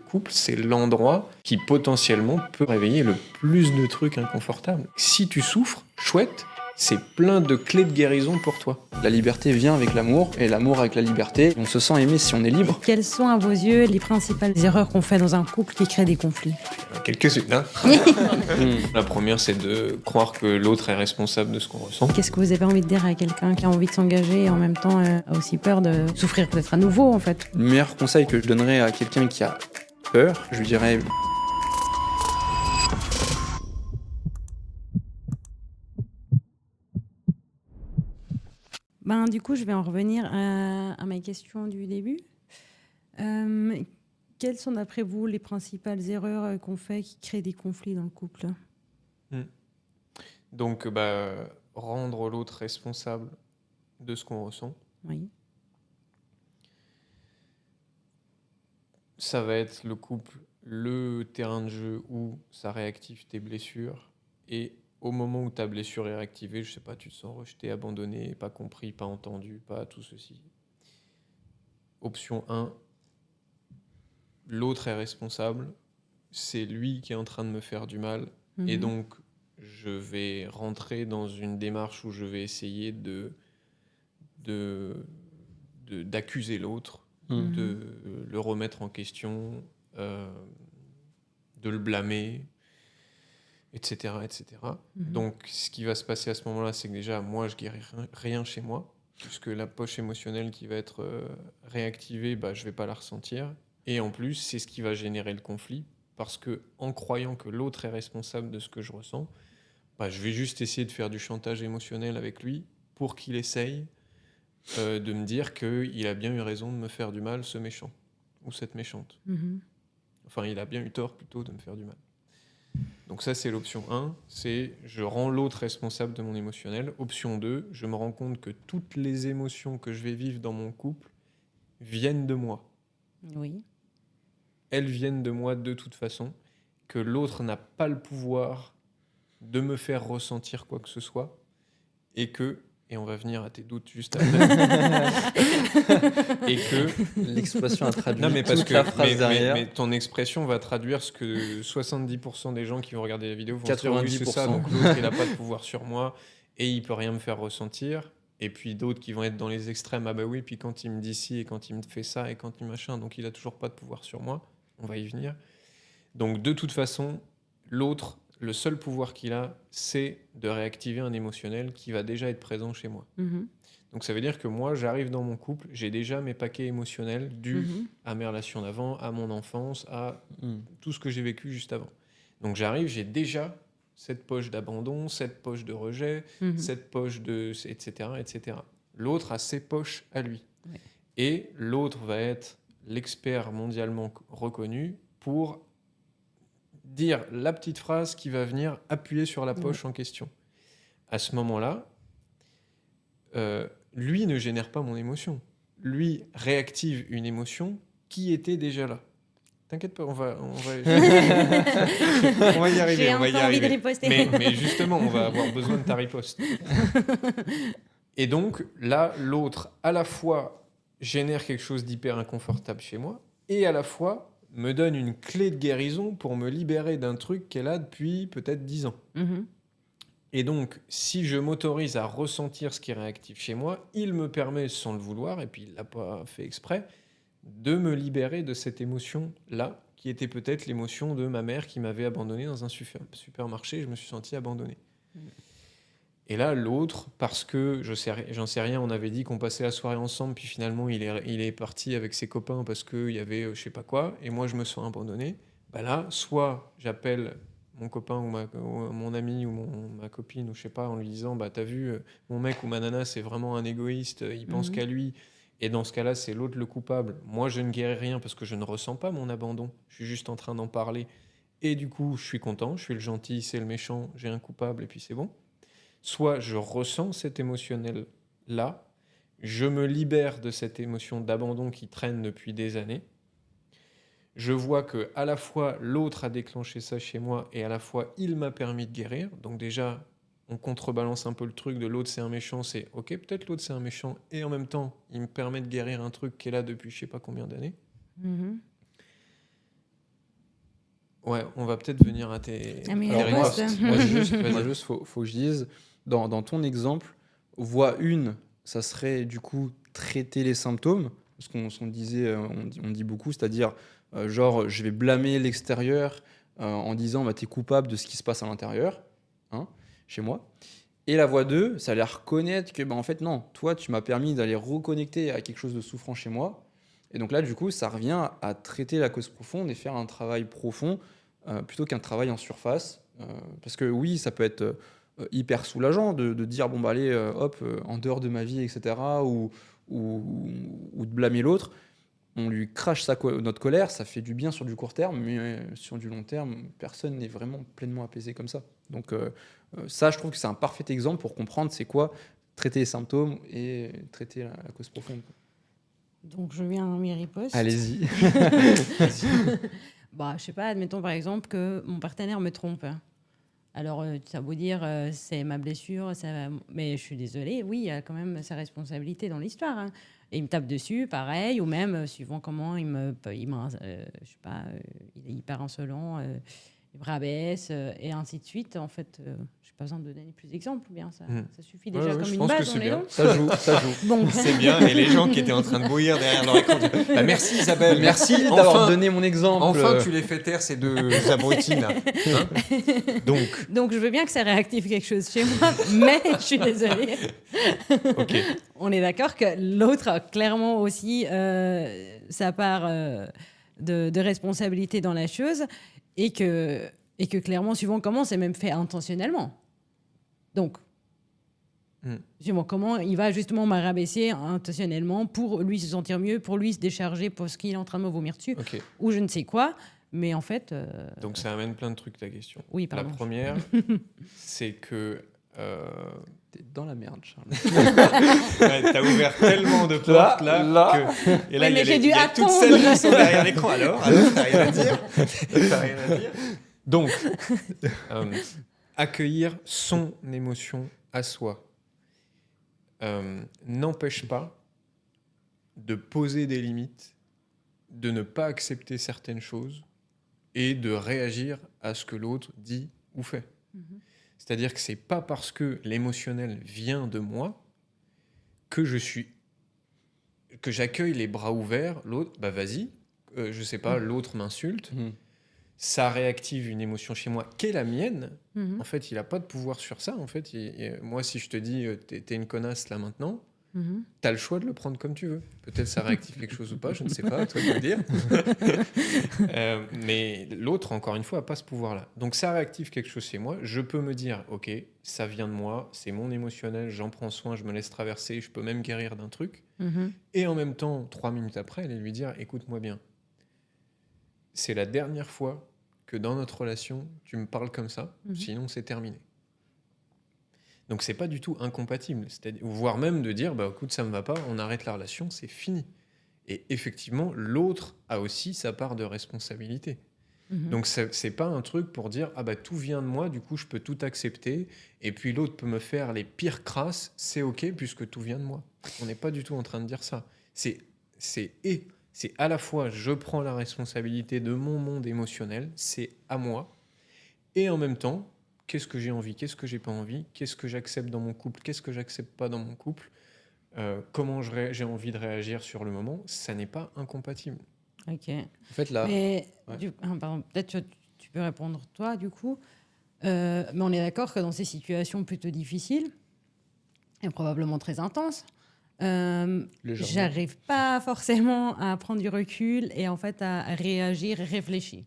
couple, c'est l'endroit qui potentiellement peut réveiller le plus de trucs inconfortables. Si tu souffres, chouette, c'est plein de clés de guérison pour toi. La liberté vient avec l'amour, et l'amour avec la liberté. On se sent aimé si on est libre. Quelles sont à vos yeux les principales erreurs qu'on fait dans un couple qui créent des conflits ? Quelques-unes, hein. La première, c'est de croire que l'autre est responsable de ce qu'on ressent. Qu'est-ce que vous avez envie de dire à quelqu'un qui a envie de s'engager et en même temps a aussi peur de souffrir peut-être à nouveau en fait ? Le meilleur conseil que je donnerais à quelqu'un qui a peur, je lui dirais... Du coup, je vais en revenir à ma question du début. Quelles sont d'après vous les principales erreurs qu'on fait qui créent des conflits dans le couple ? Donc, rendre l'autre responsable de ce qu'on ressent. Oui. Ça va être le couple, le terrain de jeu où ça réactive tes blessures. Et au moment où ta blessure est réactivée, je sais pas, tu te sens rejeté, abandonné, pas compris, pas entendu, pas tout ceci. Option 1, l'autre est responsable, c'est lui qui est en train de me faire du mal. Et donc, je vais rentrer dans une démarche où je vais essayer d'accuser l'autre, de le remettre en question, de le blâmer, etc. etc. Donc, ce qui va se passer à ce moment-là, c'est que déjà, moi, je guéris rien chez moi, puisque la poche émotionnelle qui va être réactivée, je vais pas la ressentir. Et en plus, c'est ce qui va générer le conflit, parce que en croyant que l'autre est responsable de ce que je ressens, je vais juste essayer de faire du chantage émotionnel avec lui pour qu'il essaye de me dire qu'il a bien eu raison de me faire du mal, ce méchant, ou cette méchante. Enfin, il a bien eu tort plutôt de me faire du mal. Donc ça, c'est l'option 1, c'est je rends l'autre responsable de mon émotionnel. Option 2, je me rends compte que toutes les émotions que je vais vivre dans mon couple viennent de moi. Oui. Elles viennent de moi de toute façon, que l'autre n'a pas le pouvoir de me faire ressentir quoi que ce soit, et on va venir à tes doutes juste après, et que... L'expression a traduit non, mais parce toute que, la phrase derrière. mais ton expression va traduire ce que 70% des gens qui vont regarder la vidéo vont 90%. se dire, oui, c'est ça, donc l'autre, il n'a pas de pouvoir sur moi, et il peut rien me faire ressentir. Et puis d'autres qui vont être dans les extrêmes, ah bah oui, puis quand il me dit ci, et quand il me fait ça, et quand il machin, donc il a toujours pas de pouvoir sur moi. On va y venir. Donc de toute façon, l'autre, le seul pouvoir qu'il a, c'est de réactiver un émotionnel qui va déjà être présent chez moi. Donc ça veut dire que moi, j'arrive dans mon couple, j'ai déjà mes paquets émotionnels dus à mes relations d'avant, à mon enfance, à tout ce que j'ai vécu juste avant. Donc j'arrive, j'ai déjà cette poche d'abandon, cette poche de rejet, cette poche de... etc., etc. L'autre a ses poches à lui. Oui. Et l'autre va être l'expert mondialement reconnu pour dire la petite phrase qui va venir appuyer sur la poche en question. À ce moment-là, lui ne génère pas mon émotion. Lui réactive une émotion qui était déjà là. T'inquiète pas, on va y arriver. J'ai on va y encore envie de arriver. riposter. Mais justement, on va avoir besoin de ta riposte. Et donc, là, l'autre, à la fois, génère quelque chose d'hyper inconfortable chez moi, et à la fois, me donne une clé de guérison pour me libérer d'un truc qu'elle a depuis peut-être 10 ans. Et donc, si je m'autorise à ressentir ce qui est réactif chez moi, il me permet, sans le vouloir, et puis il ne l'a pas fait exprès, de me libérer de cette émotion-là, qui était peut-être l'émotion de ma mère qui m'avait abandonné dans un supermarché, je me suis senti abandonné. Et là, l'autre, parce que j'en sais rien, on avait dit qu'on passait la soirée ensemble, puis finalement, il est parti avec ses copains parce qu'il y avait je sais pas quoi, et moi, je me sens abandonné. Là, soit j'appelle mon copain ou mon ami ou ma copine, ou je sais pas, en lui disant, t'as vu, mon mec ou ma nana, c'est vraiment un égoïste, il pense qu'à lui. Et dans ce cas-là, c'est l'autre le coupable. Moi, je ne guéris rien parce que je ne ressens pas mon abandon. Je suis juste en train d'en parler. Et du coup, je suis content, je suis le gentil, c'est le méchant, j'ai un coupable, et puis c'est bon. Soit je ressens cet émotionnel-là, je me libère de cette émotion d'abandon qui traîne depuis des années. Je vois que à la fois l'autre a déclenché ça chez moi et à la fois il m'a permis de guérir. Donc déjà, on contrebalance un peu le truc de l'autre c'est un méchant, c'est ok, peut-être l'autre c'est un méchant et en même temps, il me permet de guérir un truc qui est là depuis je sais pas combien d'années. Ouais, on va peut-être venir à tes Ah, mais tes la Alors moi, poste. ripostes. moi, juste, Vas-y. moi, juste, faut que je dise, dans ton exemple, voie 1, ça serait du coup traiter les symptômes, ce qu'on disait, on dit beaucoup, c'est-à-dire genre je vais blâmer l'extérieur en disant bah, t'es coupable de ce qui se passe à l'intérieur, hein, chez moi. Et la voie 2, ça allait reconnaître que bah, en fait non, toi tu m'as permis d'aller reconnecter à quelque chose de souffrant chez moi. Et donc là du coup ça revient à traiter la cause profonde et faire un travail profond plutôt qu'un travail en surface. Parce que oui, ça peut être hyper soulageant de dire bon bah allez hop en dehors de ma vie, etc. ou de blâmer l'autre. On lui crache notre colère, ça fait du bien sur du court terme, mais sur du long terme, personne n'est vraiment pleinement apaisé comme ça. Donc ça, je trouve que c'est un parfait exemple pour comprendre c'est quoi traiter les symptômes et traiter la cause profonde. Donc, je viens à mes ripostes. Allez-y. Bah, je sais pas, admettons par exemple que mon partenaire me trompe. Alors, ça veut dire c'est ma blessure, mais je suis désolée, oui, il y a quand même sa responsabilité dans l'histoire. Hein. Et il me tape dessus, pareil, ou même suivant comment je sais pas, il est hyper insolent, il me rabaisse, et ainsi de suite. En fait, je n'ai pas besoin de donner plus d'exemples, ou bien ça suffit déjà Ouais, comme je une pense que base, c'est on est bien. long. Ça joue, ça joue. Bon, C'est bien, et les gens qui étaient en train de bouillir derrière leur écran. Bah, merci Isabelle, Merci d'avoir Enfin, donné mon exemple. enfin tu les fais taire ces deux abrutis là. Hein Donc, je veux bien que ça réactive quelque chose chez moi, mais je suis désolée. ok. On est d'accord que l'autre a clairement aussi sa part de responsabilité dans la chose et que clairement, suivant comment, c'est même fait intentionnellement. Donc, suivant comment, il va justement me rabaisser intentionnellement pour lui se sentir mieux, pour lui se décharger parce qu'il est en train de me vomir dessus Ok. ou je ne sais quoi. Mais en fait... Donc ça amène plein de trucs ta question. Oui, La pardon. première, c'est que T'es dans la merde, Charles. ouais, t'as ouvert tellement de portes là, que... Et là, Ouais, mais j'ai dû il y a toutes attendre. celles qui sont derrière l'écran. Alors t'as rien à dire. T'as rien à dire. Donc, accueillir son émotion à soi n'empêche pas de poser des limites, de ne pas accepter certaines choses et de réagir à ce que l'autre dit ou fait. C'est-à-dire que c'est pas parce que l'émotionnel vient de moi que j'accueille les bras ouverts. L'autre, bah vas-y, je sais pas, l'autre m'insulte, ça réactive une émotion chez moi qui est la mienne. En fait, il a pas de pouvoir sur ça. En fait, moi, si je te dis t'es une connasse là maintenant, t'as le choix de le prendre comme tu veux. Peut-être ça réactive quelque chose ou pas, je ne sais pas, à toi de me dire. Mais l'autre, encore une fois, n'a pas ce pouvoir-là. Donc ça réactive quelque chose chez moi. Je peux me dire, ok, ça vient de moi, c'est mon émotionnel, j'en prends soin, je me laisse traverser, je peux même guérir d'un truc. Et en même temps, 3 minutes après, aller lui dire, écoute-moi bien. C'est la dernière fois que dans notre relation, tu me parles comme ça, sinon c'est terminé. Donc c'est pas du tout incompatible, voire même de dire bah écoute ça me va pas, on arrête la relation, c'est fini. Et effectivement l'autre a aussi sa part de responsabilité. Donc c'est pas un truc pour dire ah bah tout vient de moi, du coup je peux tout accepter et puis l'autre peut me faire les pires crasses, c'est ok puisque tout vient de moi. On n'est pas du tout en train de dire ça. C'est à la fois je prends la responsabilité de mon monde émotionnel, c'est à moi, et en même temps qu'est-ce que j'ai envie, qu'est-ce que j'ai pas envie, qu'est-ce que j'accepte dans mon couple, qu'est-ce que j'accepte pas dans mon couple, comment j'ai envie de réagir sur le moment, ça n'est pas incompatible. Ok. En fait, là... Mais, Ouais. pardon, peut-être tu peux répondre toi, du coup. Mais on est d'accord que dans ces situations plutôt difficiles, et probablement très intenses, j'arrive pas forcément à prendre du recul et en fait à réagir et réfléchir.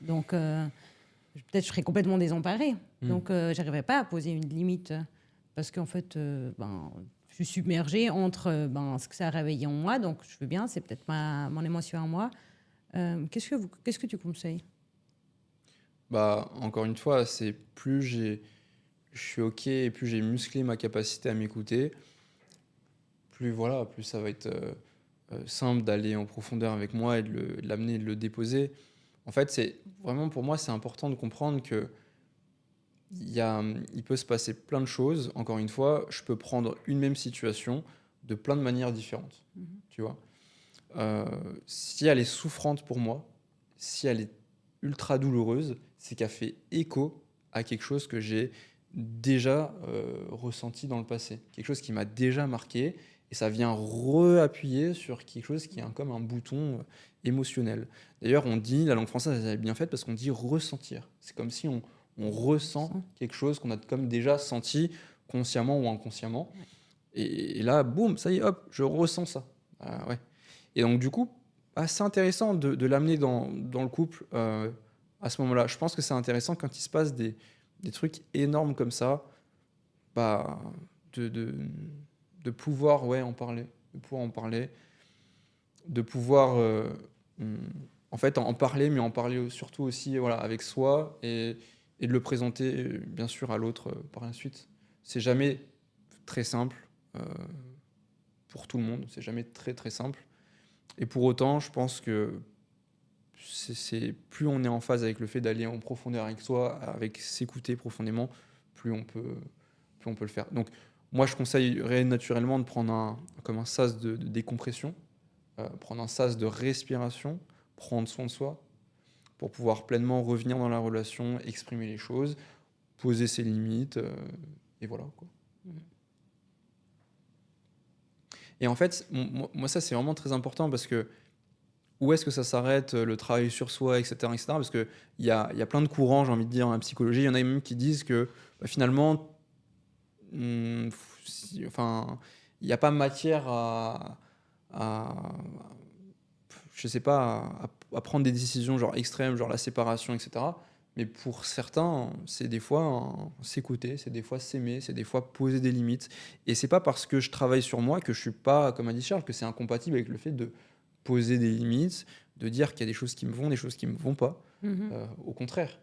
Donc, peut-être je serais complètement désemparée. Donc, j'arriverais pas à poser une limite parce qu'en fait, je suis submergée entre ce que ça a réveillé en moi. Donc, je veux bien, c'est peut-être mon émotion à moi. Qu'est-ce que tu conseilles? Bah, encore une fois, c'est plus je suis OK et plus j'ai musclé ma capacité à m'écouter, plus ça va être simple d'aller en profondeur avec moi et de l'amener, de le déposer. En fait, c'est vraiment pour moi, c'est important de comprendre que il peut se passer plein de choses. Encore une fois, je peux prendre une même situation de plein de manières différentes. Tu vois, si elle est souffrante pour moi, si elle est ultra douloureuse, c'est qu'elle fait écho à quelque chose que j'ai déjà ressenti dans le passé, quelque chose qui m'a déjà marqué, et ça vient reappuyer sur quelque chose qui est comme un bouton émotionnel. D'ailleurs, on dit, la langue française, elle est bien faite parce qu'on dit ressentir. C'est comme si on ressent quelque chose qu'on a comme déjà senti consciemment ou inconsciemment. Et là, boum, ça y est, hop, je ressens ça. Ouais. Et donc, du coup, assez intéressant de l'amener dans le couple à ce moment-là. Je pense que c'est intéressant quand il se passe des trucs énormes comme ça, bah, de pouvoir en parler, de pouvoir en fait en parler, mais en parler surtout aussi avec soi et de le présenter bien sûr à l'autre par la suite. C'est jamais très simple pour tout le monde, c'est jamais très très simple. Et pour autant, je pense que c'est plus on est en phase avec le fait d'aller en profondeur avec soi, avec s'écouter profondément, plus on peut le faire. Donc moi, je conseillerais naturellement de prendre comme un sas de décompression, prendre un sas de respiration, prendre soin de soi, pour pouvoir pleinement revenir dans la relation, exprimer les choses, poser ses limites, et voilà, quoi. Et en fait, moi, ça, c'est vraiment très important parce que où est-ce que ça s'arrête, le travail sur soi, etc., etc. Parce qu'il y a plein de courants, j'ai envie de dire, en la psychologie. Il y en a même qui disent que finalement, enfin, il n'y a pas matière je sais pas, à prendre des décisions genre extrêmes, genre la séparation, etc. Mais pour certains, c'est des fois s'écouter, c'est des fois s'aimer, c'est des fois poser des limites. Et c'est pas parce que je travaille sur moi que je suis pas, comme a dit Charles, que c'est incompatible avec le fait de poser des limites, de dire qu'il y a des choses qui me vont, des choses qui me vont pas. Au contraire.